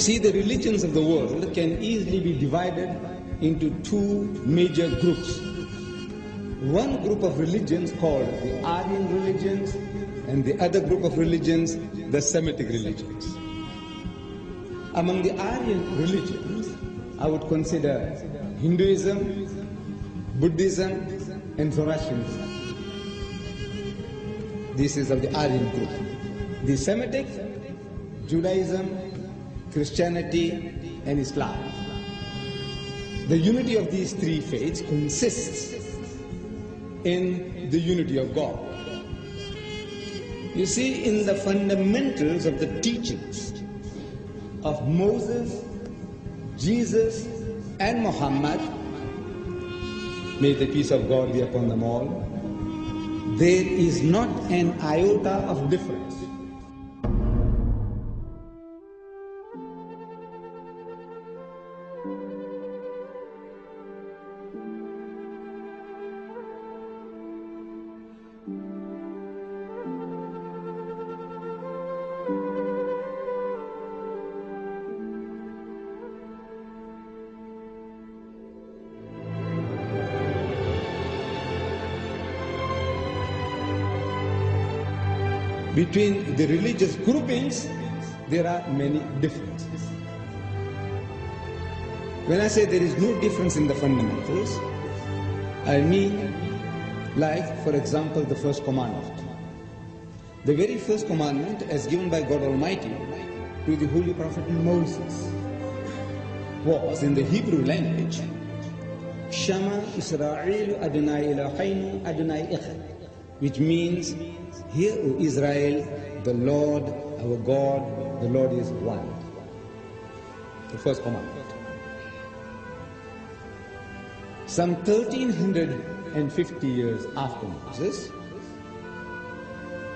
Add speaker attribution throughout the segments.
Speaker 1: See, the religions of the world can easily be divided into two major groups. One group of religions called the Aryan religions, and the other group of religions, the Semitic religions. Among the Aryan religions, I would consider Hinduism, Buddhism, and Zoroastrianism. This is of the Aryan group. The Semitic, Judaism, Christianity, and Islam. The unity of these three faiths consists in the unity of God. You see, in the fundamentals of the teachings of Moses, Jesus, and Muhammad, may the peace of God be upon them all, there is not an iota of difference. Between the religious groupings, there are many differences. When I say there is no difference in the fundamentals, I mean, like, for example, the first commandment. The very first commandment, as given by God Almighty to the Holy Prophet Moses, was in the Hebrew language, Shama Israel Adonai Eloheinu Adonai Echad, which means, hear, O Israel, the Lord, our God, the Lord is one. The first commandment. Some 1350 years after Moses,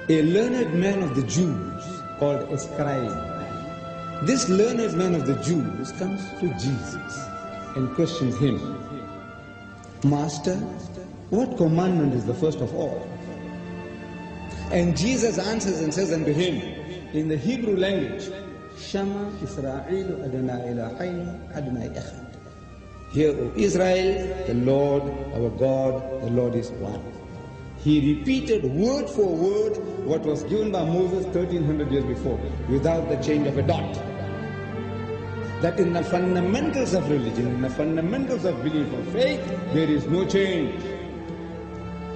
Speaker 1: a learned man of the Jews called a scribe, this learned man of the Jews comes to Jesus and questions him, Master, what commandment is the first of all? And Jesus answers and says unto him, in the Hebrew language, Shama Israel Adonai Eloheinu Adonai Echad. Hear, O Israel, the Lord, our God, the Lord is one. He repeated word for word what was given by Moses 1300 years before, without the change of a dot. That in the fundamentals of religion, in the fundamentals of belief or faith, there is no change.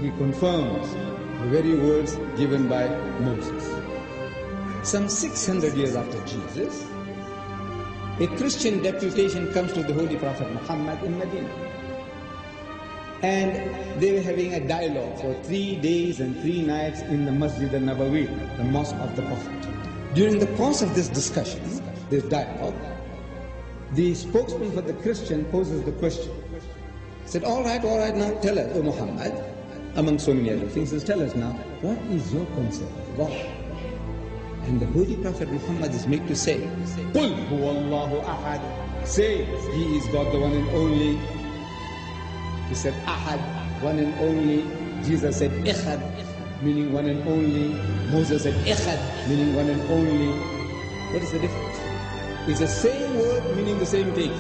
Speaker 1: He confirms the very words given by Moses. Some 600 years after Jesus, a Christian deputation comes to the Holy Prophet Muhammad in Medina. And they were having a dialogue for 3 days and 3 nights in the Masjid al-Nabawi, the mosque of the Prophet. During the course of this discussion, this dialogue, the spokesman for the Christian poses the question. He said, all right, now tell us, O Muhammad, among so many other things, says, tell us now, what is your concept of God? And the Holy Prophet Muhammad is made to say, Qul huwallahu ahad. Say, He is God, the one and only. He said, Ahad, one and only. Jesus said, Echad, meaning one and only. Moses said, Echad, meaning one and only. What is the difference? It's the same word meaning the same thing.